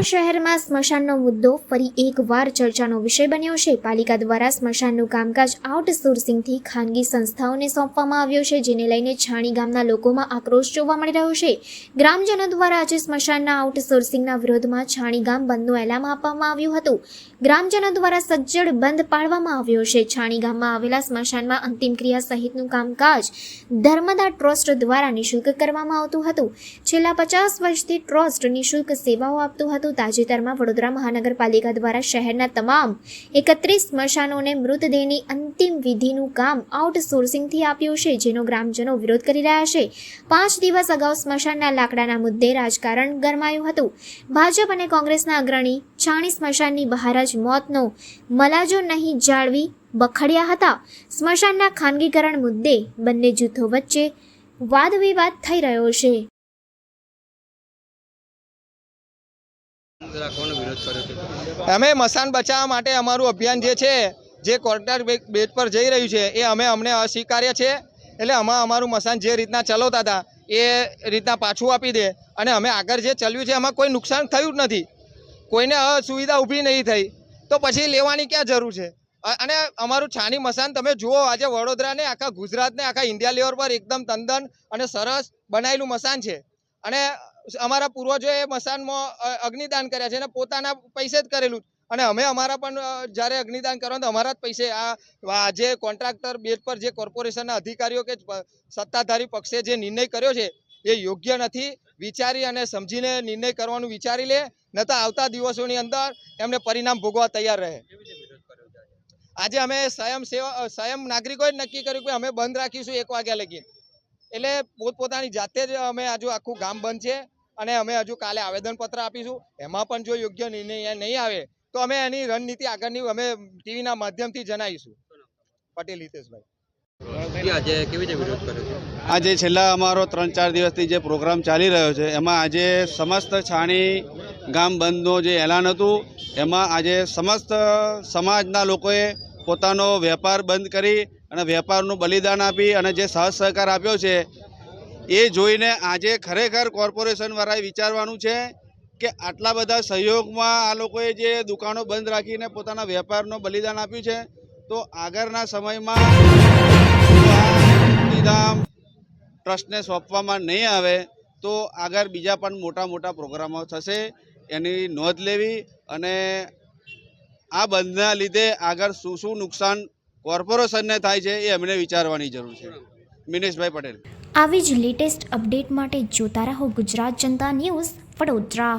શહેરમાં સ્મશાનનો મુદ્દો ફરી એકવાર ચર્ચાનો વિષય બન્યો છે। પાલિકા દ્વારા સ્મશાનનું કામકાજ આઉટસોર્સિંગથી ખાનગી સંસ્થાઓને સોંપવામાં આવ્યું છે, જેને લઈને છાણી ગામના લોકોમાં આક્રોશ જોવા મળી રહ્યો છે। ગ્રામજનો દ્વારા આજે સ્મશાનના આઉટસોર્સિંગના વિરોધમાં છાણી ગામ બંધનું એલાન આપવામાં આવ્યું હતું। ગ્રામજનો દ્વારા સજ્જડ બંધ પાડવામાં આવ્યો છે। છાણી ગામમાં આવેલા સ્મશાનમાં અંતિમ ક્રિયા સહિતનું કામકાજ ધર્મદા ટ્રસ્ટ દ્વારા નિઃશુલ્ક કરવામાં આવતું હતું। છેલ્લા 50 વર્ષથી ટ્રસ્ટ નિઃશુલ્ક સેવાઓ આપતું હતું। તાજેતરમાં વડોદરા મહાનગરપાલિકા દ્વારા શહેરના તમામ 31 સ્મશાનોને મૃતદેહની અંતિમ વિધિનું કામ આઉટસોર્સિંગથી આપ્યું છે, જેનો ગ્રામજનો વિરોધ કરી રહ્યા છે। 5 દિવસ અગાઉ સ્મશાનના લાકડાના મુદ્દે રાજકારણ ગરમાયું હતું। ભાજપ અને કોંગ્રેસના અગ્રણી છાણી સ્મશાનની બહાર જ મોતનો મલાજો નહીં જાળવી બખડ્યા હતા। સ્મશાનના ખાનગીકરણ મુદ્દે બંને જૂથો વચ્ચે વાદ વિવાદ થઈ રહ્યો છે। અમે મસાન બચાવવા માટે અમારું અભિયાન જે કોન્ટ્રાક્ટ બેઝ પર જઈ રહ્યું છે એ અમને અસ્વીકાર્ય છે। એટલે અમારું મસાન જે રીતના ચલાવતા હતા એ રીતના પાછું આપી દે અને અમે આગળ જે ચાલ્યું છે એમાં કોઈ નુકસાન થયું જ નથી, કોઈને અસુવિધા ઊભી નહીં થઈ, તો પછી લેવાની ક્યાં જરૂર છે। અને અમારું છાણી મસાન તમે જુઓ, આજે વડોદરાને આખા ગુજરાતને આખા ઇન્ડિયા લેવલ પર એકદમ તંદન અને સરસ બનાવેલું મસાન છે। અને અમારા પૂર્વજોએ મસાનમાં અગ્નિદાન કર્યા છે અને પોતાના પૈસે જ કરેલું, અને અમે અમારા પણ જ્યારે અગ્નિદાન કરવાનું તો અમારા જ પૈસે આ જે કોન્ટ્રાક્ટર બેઝ પર જે કોર્પોરેશનના અધિકારીઓ કે સત્તાધારી પક્ષે જે નિર્ણય કર્યો છે એ યોગ્ય નથી। વિચારી અને સમજીને નિર્ણય કરવાનું વિચારી લે, ન તો આવતા દિવસોની અંદર એમને પરિણામ ભોગવા તૈયાર રહે। આજે અમે સ્વયં નાગરિકોએ જ નક્કી કર્યું કે અમે બંધ રાખીશું 1 વાગ્યા લગી, એટલે પોતપોતાની જાતે જ અમે હજુ આખું ગામ બંધ છે અને અમે હજુ કાલે આવેદનપત્ર આપીશું। એમાં પણ જો યોગ્ય નિર્ણય નહીં આવે તો અમે એની રણનીતિ આગળની અમે ટીવીના માધ્યમથી જણાવીશું। પટેલ હિતેશભાઈ। આજે કેવી રીતે વિરોધ કર્યો છે? આજે છેલ્લા અમારો 3-4 દિવસથી જે પ્રોગ્રામ ચાલી રહ્યો છે એમાં આજે સમસ્ત છાણી ગામ બંધનું જે એલાન હતું એમાં આજે સમસ્ત સમાજના લોકોએ પોતાનો વેપાર બંધ કરી અને વેપારનું બલિદાન આપી અને જે સહકાર આપ્યો છે એ જોઈને આજે ખરેખર કોર્પોરેશનવાળાએ વિચારવાનું છે કે આટલા બધા સહયોગમાં આ લોકોએ જે દુકાનો બંધ રાખીને પોતાના વેપારનું બલિદાન આપ્યું છે, તો આગળના સમયમાં ગાંધીધામ ટ્રસ્ટને સોંપવામાં નહીં આવે તો આગળ બીજા પણ મોટા પ્રોગ્રામો થશે, એની નોંધ લેવી અને આ બંધના લીધે આગળ શું નુકસાન કોર્પોરેશનને થાય છે એ અમને વિચારવાની જરૂર છે। મિનેશભાઈ પટેલ। આવી જ લેટેસ્ટ અપડેટ માટે જોતા રહો ગુજરાત જનતા ન્યૂઝ વડોદરા।